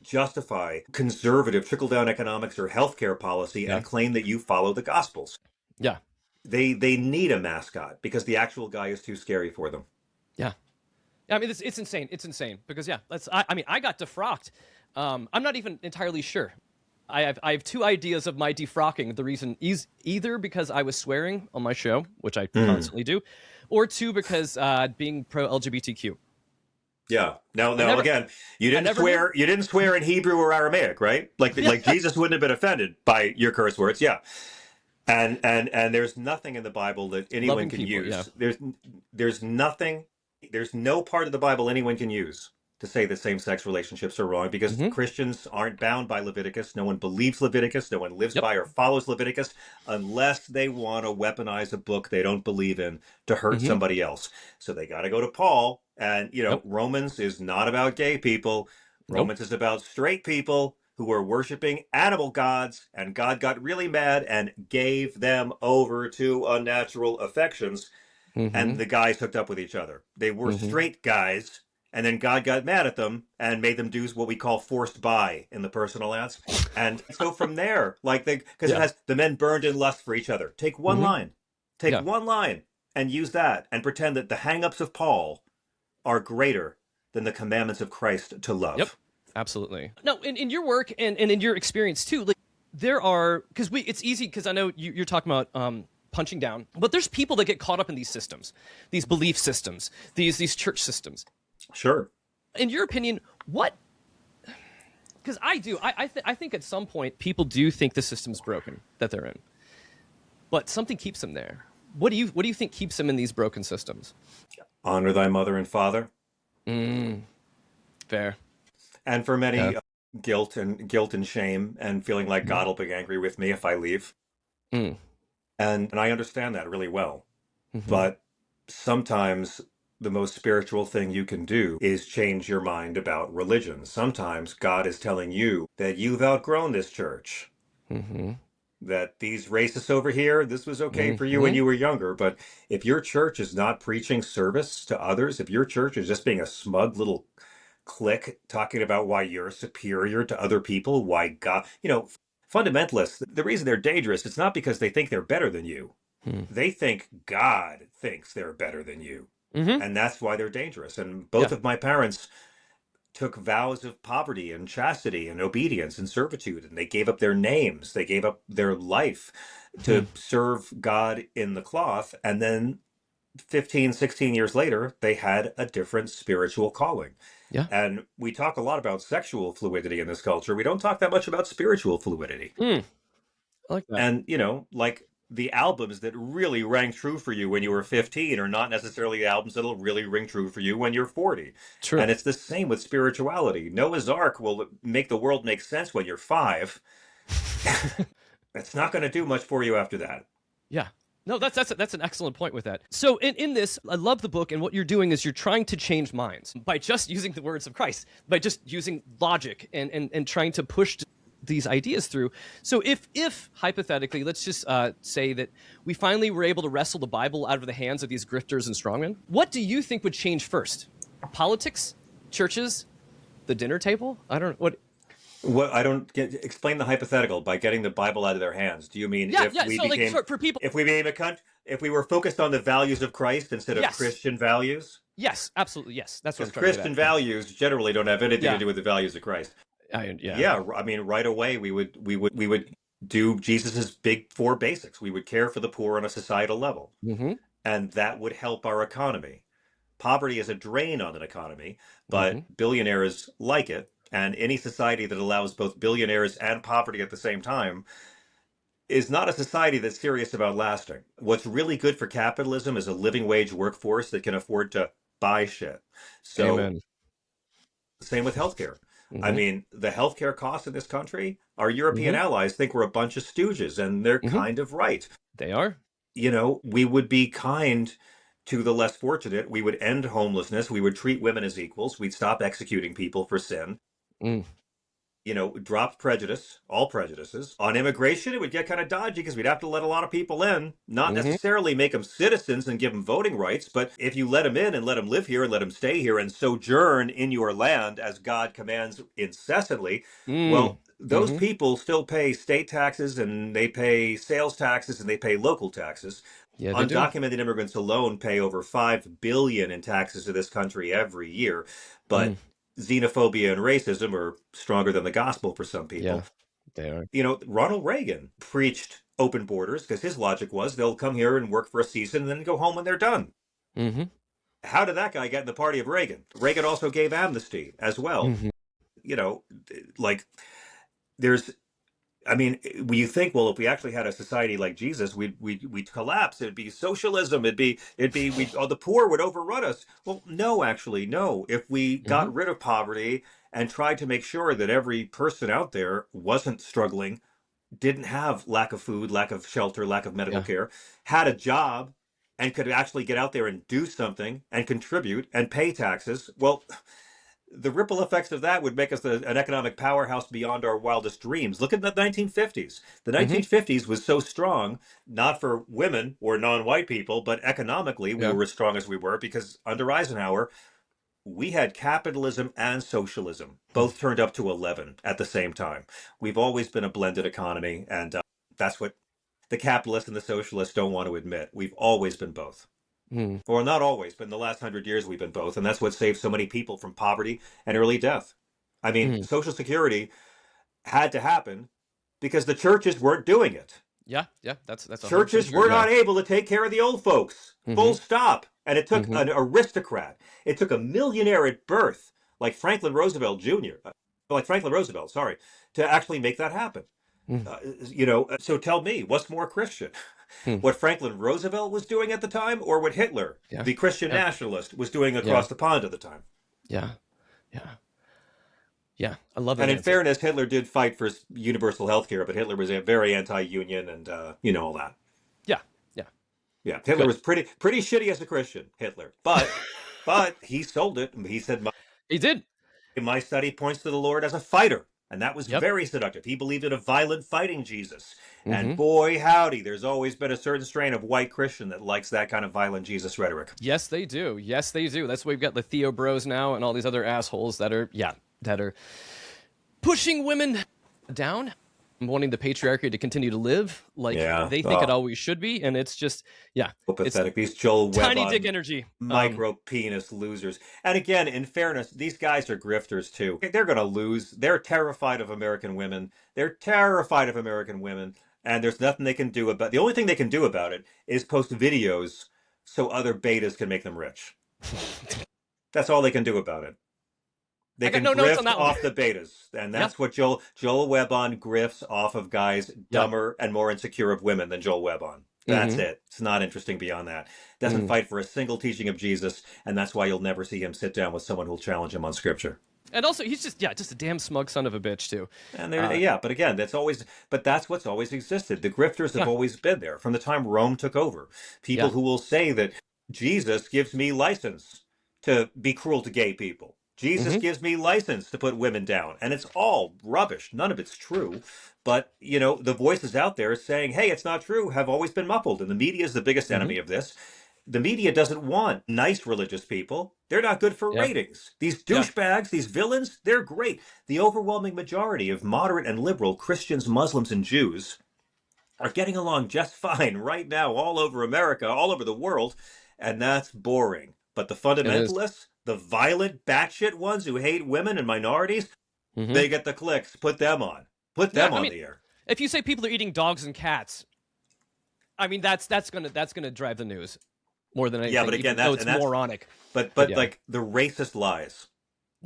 justify conservative trickle-down economics or healthcare policy and claim that you follow the Gospels. Yeah. They need a mascot because the actual guy is too scary for them. Yeah. I mean, it's insane. It's insane because I mean, I got defrocked. I'm not even entirely sure. I have two ideas of my defrocking. The reason is either because I was swearing on my show, which I constantly do, or two because being pro LGBTQ. Yeah. Now again, you didn't swear in Hebrew or Aramaic, right? Like Jesus wouldn't have been offended by your curse words. Yeah. And there's nothing in the Bible that anyone Loving can people, use. yeah. There's no part of the Bible anyone can use to say that same-sex relationships are wrong because Christians aren't bound by Leviticus. No one believes Leviticus. No one lives by or follows Leviticus unless they want to weaponize a book they don't believe in to hurt somebody else. So they got to go to Paul. And, you know, Romans is not about gay people. Romans is about straight people who were worshiping animal gods, and God got really mad and gave them over to unnatural affections. And the guys hooked up with each other. They were straight guys. And then God got mad at them and made them do what we call forced bi in the personal ads. And so from there, because it has the men burned in lust for each other. Take one line. Take one line and use that and pretend that the hang-ups of Paul are greater than the commandments of Christ to love. Yep, absolutely. No, in your work and in your experience too, like there are, because it's easy, because I know you're talking about punching down, but there's people that get caught up in these systems, these belief systems, these church systems. Sure. In your opinion, what? Because I think at some point people do think the system's broken that they're in, but something keeps them there. What do you think keeps them in these broken systems? Honor thy mother and father. Fair. And for many, guilt and shame and feeling like God will be angry with me if I leave. And I understand that really well. But sometimes the most spiritual thing you can do is change your mind about religion. Sometimes God is telling you that you've outgrown this church. That these racists over here, this was okay for you when you were younger. But if your church is not preaching service to others, if your church is just being a smug little clique talking about why you're superior to other people, why God, fundamentalists, the reason they're dangerous, it's not because they think they're better than you. They think God thinks they're better than you. And that's why they're dangerous. And both of my parents took vows of poverty and chastity and obedience and servitude, and they gave up their names. They gave up their life to serve God in the cloth. And then 15, 16 years later, they had a different spiritual calling. Yeah. And we talk a lot about sexual fluidity in this culture. We don't talk that much about spiritual fluidity. I like that. And, like the albums that really rang true for you when you were 15 are not necessarily the albums that'll really ring true for you when you're 40. True. And it's the same with spirituality. Noah's Ark will make the world make sense when you're 5. It's not going to do much for you after that. Yeah. No, that's an excellent point with that. So in this, I love the book, and what you're doing is you're trying to change minds by just using the words of Christ, by just using logic and trying to push these ideas through. So if hypothetically, let's just say that we finally were able to wrestle the Bible out of the hands of these grifters and strongmen, what do you think would change first? Politics? Churches? The dinner table? I don't know. What I don't get. Explain the hypothetical by getting the Bible out of their hands. Do you mean For people, if we became a country, if we were focused on the values of Christ instead of Christian values? Yes, absolutely. Yes, that's what I'm trying Christian to get at. values generally don't have anything to do with the values of Christ. Yeah. Yeah, I mean, right away we would do Jesus's big four basics. We would care for the poor on a societal level, Mm-hmm. and that would help our economy. Poverty is a drain on an economy, Mm-hmm. but billionaires like it, and any society that allows both billionaires and poverty at the same time is not a society that's serious about lasting. What's really good for capitalism is a living wage workforce that can afford to buy shit. So, Amen. same with healthcare. I Mm-hmm. mean, the healthcare costs in this country, our European Mm-hmm. allies think we're a bunch of stooges, and they're Mm-hmm. kind of right. They are. We would be kind to the less fortunate. We would end homelessness. We would treat women as equals. We'd stop executing people for sin. Mm. Drop prejudice, all prejudices. On immigration, it would get kind of dodgy because we'd have to let a lot of people in, not Mm-hmm. necessarily make them citizens and give them voting rights, but if you let them in and let them live here and let them stay here and sojourn in your land as God commands incessantly, Mm. well, those Mm-hmm. people still pay state taxes and they pay sales taxes and they pay local taxes. Yeah, they do. Undocumented immigrants alone pay over 5 billion in taxes to this country every year, Mm. but xenophobia and racism are stronger than the gospel for some Yeah, people. they are. Ronald Reagan preached open borders because his logic was they'll come here and work for a season and then go home when they're done. Mm-hmm. How did that guy get in the party of Reagan? Reagan also gave amnesty as well. Mm-hmm. You know, like there's I mean, when you think, well, if we actually had a society like Jesus, we'd collapse. It'd be socialism. The poor would overrun us. Well, no, actually, no. If we Mm-hmm. got rid of poverty and tried to make sure that every person out there wasn't struggling, didn't have lack of food, lack of shelter, lack of medical Yeah. care, had a job, and could actually get out there and do something and contribute and pay taxes, well, the ripple effects of that would make us an economic powerhouse beyond our wildest dreams. Look at the 1950s. The Mm-hmm. 1950s was so strong, not for women or non-white people, but economically we Yeah. were as strong as we were because under Eisenhower, we had capitalism and socialism both turned up to 11 at the same time. We've always been a blended economy, and that's what the capitalists and the socialists don't want to admit. We've always been both. Mm. Or not always, but in the last 100 years we've been both, and that's what saved so many people from poverty and early death. I mean, Mm. Social Security had to happen because the churches weren't doing it. Yeah. Yeah. That's 100% Churches true. were Yeah. not able to take care of the old folks. Full Mm-hmm. stop. And it took Mm-hmm. an aristocrat. It took a millionaire at birth, like Franklin Roosevelt Jr., sorry, to actually make that happen. Mm. So tell me, what's more Christian? Hmm. What Franklin Roosevelt was doing at the time, or what Hitler, Yeah. the Christian Yeah. nationalist, was doing Yeah. across the pond at the time? Yeah. Yeah. Yeah. I love that And in answer. fairness, Hitler did fight for universal health care, but Hitler was very anti-union and all that. Yeah. Yeah. Yeah, Hitler Good. was pretty shitty as a Christian, Hitler. But he sold it. He said, He did. my study points to the Lord as a fighter. And that was Yep. very seductive. He believed in a violent fighting Jesus. Mm-hmm. And boy, howdy, there's always been a certain strain of white Christian that likes that kind of violent Jesus rhetoric. Yes, they do. Yes, they do. That's why we've got the Theo Bros now and all these other assholes that are pushing women down, wanting the patriarchy to continue to live like Yeah. they think it always should be, and it's just So it's pathetic. These Joel tiny Webb dick energy. micro penis losers. And again, in fairness, these guys are grifters too. They're going to lose. They're terrified of American women. And there's nothing they can do about. The only thing they can do about it is post videos so other betas can make them rich. That's all they can do about it. They I got can no notes on grift that one. off the betas, and that's what Joel Webb grifts off of guys dumber and more insecure of women than Joel Webb. That's Mhm. it. It's not interesting beyond that. Doesn't fight for a single teaching of Jesus, and that's why you'll never see him sit down with someone who'll challenge him on Scripture. And also, he's just a damn smug son of a bitch too. And but again, that's what's always existed. The grifters have Yeah. always been there from the time Rome took over. People Yeah. who will say that Jesus gives me license to be cruel to gay people. Jesus Mhm. gives me license to put women down. And it's all rubbish. None of it's true. But, the voices out there saying, hey, it's not true, have always been muffled. And the media is the biggest enemy of this. The media doesn't want nice religious people. They're not good for Yeah. ratings. These Yeah. douchebags, these villains, they're great. The overwhelming majority of moderate and liberal Christians, Muslims, and Jews are getting along just fine right now all over America, all over the world, and that's boring. But the It is. fundamentalists, the violent, batshit ones who hate women and minorities, They get the clicks. Put them on. Put them on the air. If you say people are eating dogs and cats, I mean that's gonna drive the news more than anything. Yeah, but again, that's moronic. But like the racist lies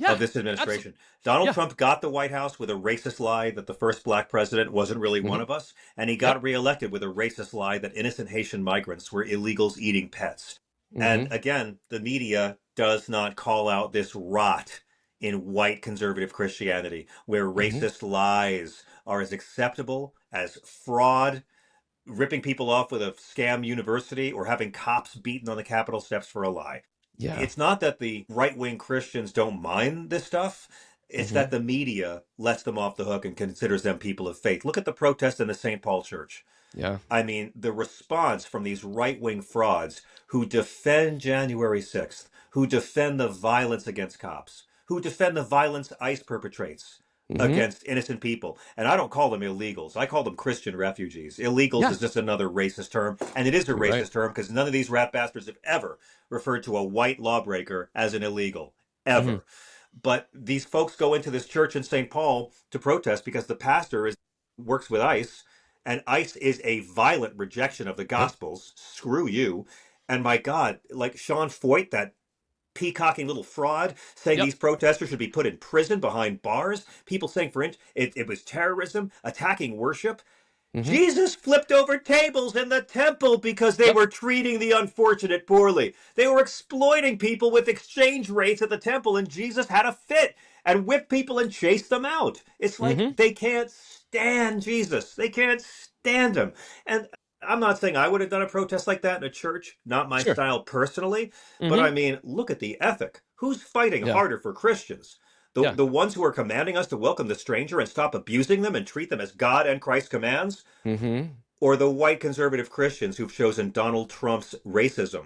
of this administration. Donald Trump got the White House with a racist lie that the first black president wasn't really one of us, and he got reelected with a racist lie that innocent Haitian migrants were illegals eating pets. And again, the media does not call out this rot in white conservative Christianity, where racist lies are as acceptable as fraud, ripping people off with a scam university, or having cops beaten on the Capitol steps for a lie. Yeah. It's not that the right-wing Christians don't mind this stuff. It's that the media lets them off the hook and considers them people of faith. Look at the protest in the St. Paul Church. Yeah. I mean, the response from these right-wing frauds who defend January 6th, who defend the violence against cops, who defend the violence ICE perpetrates against innocent people. And I don't call them illegals. I call them Christian refugees. Illegals is just another racist term. And it is a racist term because none of these rat bastards have ever referred to a white lawbreaker as an illegal. Ever. But these folks go into this church in St. Paul to protest because the pastor works with ICE, and ICE is a violent rejection of the Gospels. Screw you. And my God, like Sean Foyt, that peacocking little fraud, saying these protesters should be put in prison behind bars. People saying, for instance, it was terrorism, attacking worship. Jesus flipped over tables in the temple because they were treating the unfortunate poorly. They were exploiting people with exchange rates at the temple, and Jesus had a fit and whipped people and chased them out. It's like they can't stand Jesus. They can't stand him. And I'm not saying I would have done a protest like that in a church, not my style personally, but I mean, look at the ethic. Who's fighting harder for Christians? The ones who are commanding us to welcome the stranger and stop abusing them and treat them as God and Christ commands? Or the white conservative Christians who've chosen Donald Trump's racism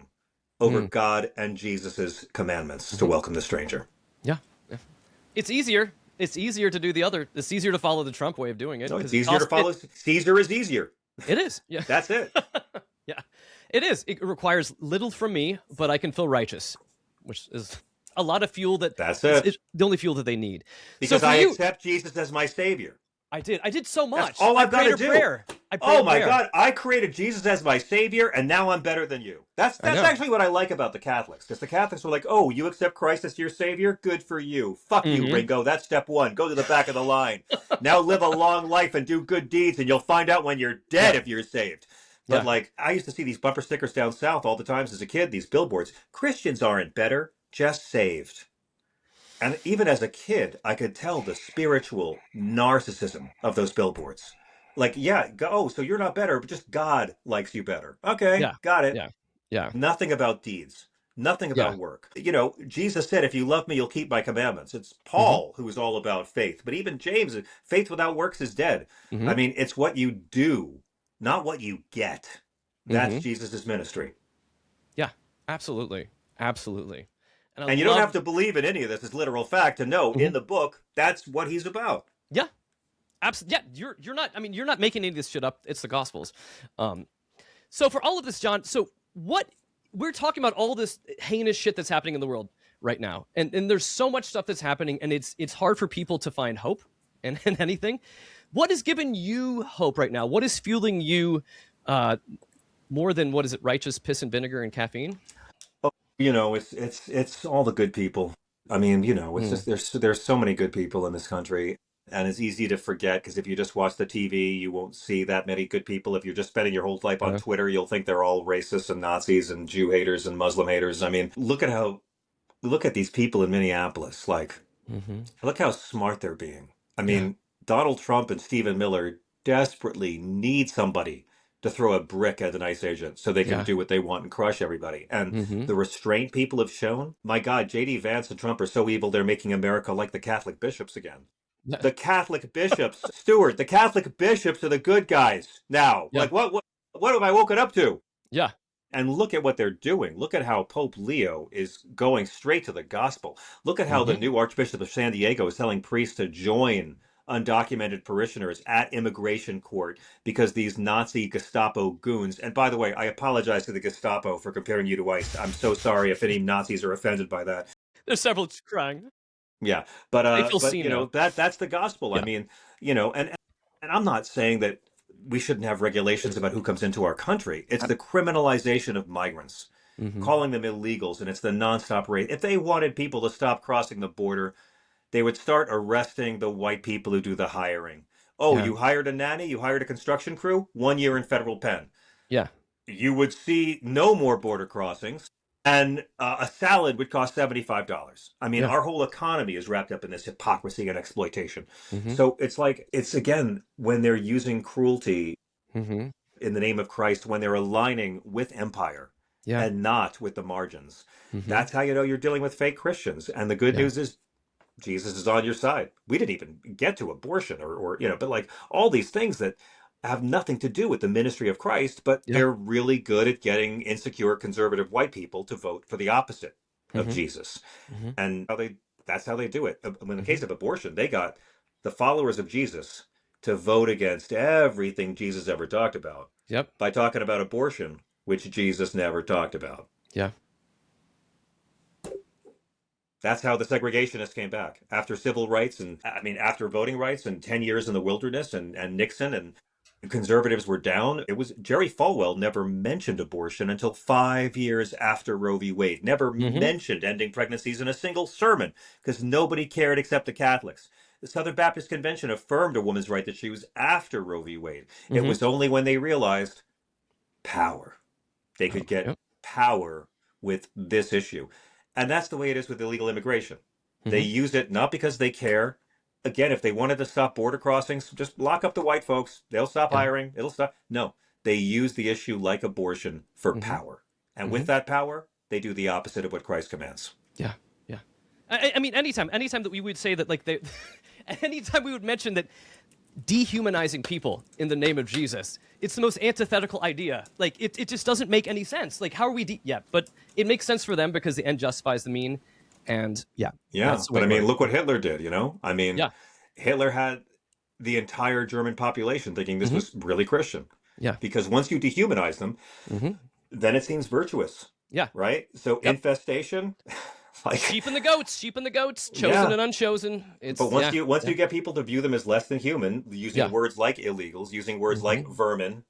over God and Jesus's commandments to welcome the stranger? Yeah. It's easier. It's easier to do the other. It's easier to follow the Trump way of doing it. No, it's easier to follow. Caesar is easier. It is. Yeah. That's it. Yeah. It is. It requires little from me, but I can feel righteous, which is a lot of fuel That's it. is the only fuel that they need. Because so I accept Jesus as my savior. I did so much. That's all I've got to do. Oh my prayer. God, I created Jesus as my savior, and now I'm better than you. That's actually what I like about the Catholics, because the Catholics are like, oh, you accept Christ as your savior? Good for you. Fuck you, Ringo. That's step one. Go to the back of the line. Now live a long life and do good deeds, and you'll find out when you're dead if you're saved. But like, I used to see these bumper stickers down south all the times as a kid, these billboards. Christians aren't better, just saved. And even as a kid, I could tell the spiritual narcissism of those billboards. Like, so you're not better, but just God likes you better. Okay, got it. Yeah. Nothing about deeds. Nothing about work. You know, Jesus said, if you love me, you'll keep my commandments. It's Paul who is all about faith. But even James, faith without works is dead. I mean, it's what you do, not what you get. That's Jesus's ministry. Yeah, absolutely. Absolutely. And you don't have to believe in any of this as literal fact to know in the book that's what he's about. Yeah, absolutely. Yeah, you're not. I mean, you're not making any of this shit up. It's the Gospels. So for all of this, John. So what we're talking about, all this heinous shit that's happening in the world right now, and there's so much stuff that's happening, and it's hard for people to find hope in anything. What is giving you hope right now? What is fueling you more than what is it? Righteous piss and vinegar and caffeine. You know, it's all the good people. I mean, you know, it's just there's so many good people in this country, and it's easy to forget because if you just watch the TV, you won't see that many good people. If you're just spending your whole life on Twitter, you'll think they're all racists and Nazis and Jew haters and Muslim haters. I mean, look at these people in Minneapolis. Like, look how smart they're being. I mean, Donald Trump and Stephen Miller desperately need somebody to throw a brick at an ICE agent so they can do what they want and crush everybody. And the restraint people have shown, my God, J.D. Vance and Trump are so evil they're making America like the Catholic bishops again. The Catholic bishops, Stuart, the Catholic bishops are the good guys now. Like, what have I woken up to? Yeah. And look at what they're doing. Look at how Pope Leo is going straight to the gospel. Look at how the new Archbishop of San Diego is telling priests to join undocumented parishioners at immigration court because these Nazi Gestapo goons, and by the way, I apologize to the Gestapo for comparing you to ICE. I'm so sorry if any Nazis are offended by that. There's several crying. Yeah, They feel but seen now. that's the gospel. I Yeah. mean, and I'm not saying that we shouldn't have regulations about who comes into our country. It's the criminalization of migrants, Mm-hmm. calling them illegals, and it's the nonstop rate. If they wanted people to stop crossing the border, they would start arresting the white people who do the hiring. Oh, Yeah. you hired a nanny, you hired a construction crew, 1 year in federal pen. Yeah. You would see no more border crossings, and a salad would cost $75. I mean, Yeah. our whole economy is wrapped up in this hypocrisy and exploitation. Mm-hmm. So it's like, it's again, when they're using cruelty Mm-hmm. in the name of Christ, when they're aligning with empire Yeah. and not with the margins. Mm-hmm. That's how you know you're dealing with fake Christians. And the good Yeah. news is Jesus is on your side. We didn't even get to abortion or but like all these things that have nothing to do with the ministry of Christ, but Yeah. they're really good at getting insecure conservative white people to vote for the opposite of Mm-hmm. Jesus. Mm-hmm. And that's how they do it. In the Mm-hmm. case of abortion, they got the followers of Jesus to vote against everything Jesus ever talked about Yep. by talking about abortion, which Jesus never talked about. Yeah. That's how the segregationists came back after civil rights and I mean after voting rights and 10 years in the wilderness and Nixon and conservatives were down. It was Jerry Falwell never mentioned abortion until 5 years after Roe v. Wade. Never Mm-hmm. mentioned ending pregnancies in a single sermon because nobody cared except the Catholics. The Southern Baptist Convention affirmed a woman's right to choose after Roe v. Wade. It Mm-hmm. was only when they realized power. They could get Yep. power with this issue. And that's the way it is with illegal immigration. They Mm-hmm. use it not because they care. Again, if they wanted to stop border crossings, just lock up the white folks. They'll stop Yeah. hiring. It'll stop. No, they use the issue like abortion for Mm-hmm. power. And Mm-hmm. with that power, they do the opposite of what Christ commands. Yeah. Yeah. I mean, anytime that we would say that, like, they, anytime we would mention that dehumanizing people in the name of Jesus, it's the most antithetical idea. Like, it just doesn't make any sense. Like, how are we? Yeah, but it makes sense for them because the end justifies the mean, and yeah, Yeah, that's the way but I it mean, works. look what Hitler did, you know? I mean, Yeah. Hitler had the entire German population thinking this Mm-hmm. was really Christian. Yeah. Because once you dehumanize them, Mm-hmm. then it seems virtuous, Yeah. right? So Yep. infestation, like Sheep and the goats, chosen yeah. and unchosen. It's But once yeah. you get people to view them as less than human, using Yeah. words like illegals, using words like Mm-hmm. vermin,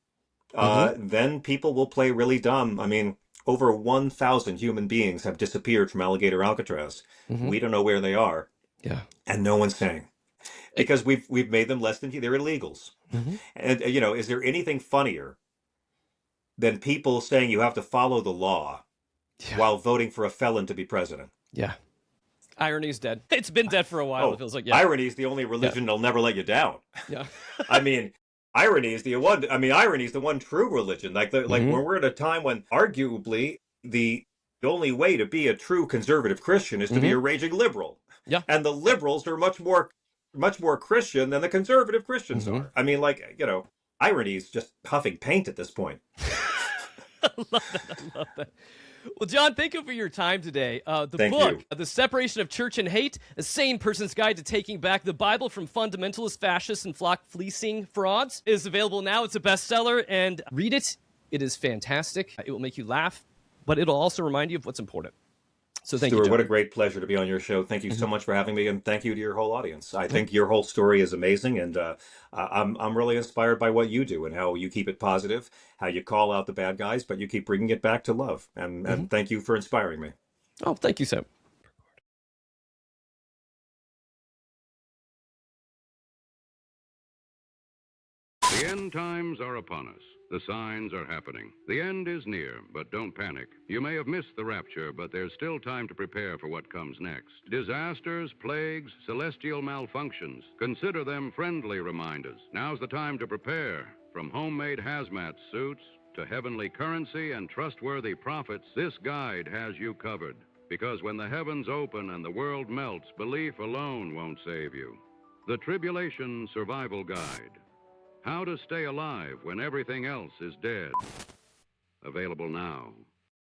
Mm-hmm. then people will play really dumb. I mean, over 1,000 human beings have disappeared from Alligator Alcatraz. Mm-hmm. We don't know where they are, Yeah. and no one's saying because we've made them less than they're illegals. Mm-hmm. And is there anything funnier than people saying you have to follow the law Yeah. while voting for a felon to be president? Yeah. Irony's dead. It's been dead for a while. Oh, It feels like yeah. irony is the only religion that'll never let you down. Yeah. I mean, irony is the one. I mean, irony is the one true religion. Like Mhm. when we're at a time when arguably the only way to be a true conservative Christian is to be a raging liberal. Yeah. And the liberals are much more Christian than the conservative Christians Mhm. are. I mean, irony is just huffing paint at this point. I love that. I love that. Well, John, thank you for your time today. The Thank book, you. The Separation of Church and Hate, A Sane Person's Guide to Taking Back the Bible from Fundamentalist, Fascist, and Flock Fleecing Frauds, is available now. It's a bestseller, and read it. It is fantastic. It will make you laugh, but it'll also remind you of what's important. So thank Stuart, you, John. what a great pleasure to be on your show. Thank you so much for having me, and thank you to your whole audience. I think your whole story is amazing, and I'm really inspired by what you do and how you keep it positive, how you call out the bad guys, but you keep bringing it back to love. And thank you for inspiring me. Oh, thank you, Sam. The end times are upon us. The signs are happening. The end is near, but don't panic. You may have missed the rapture, but there's still time to prepare for what comes next. Disasters, plagues, celestial malfunctions. Consider them friendly reminders. Now's the time to prepare. From homemade hazmat suits to heavenly currency and trustworthy prophets, this guide has you covered. Because when the heavens open and the world melts, belief alone won't save you. The Tribulation Survival Guide. How to stay alive when everything else is dead. Available now.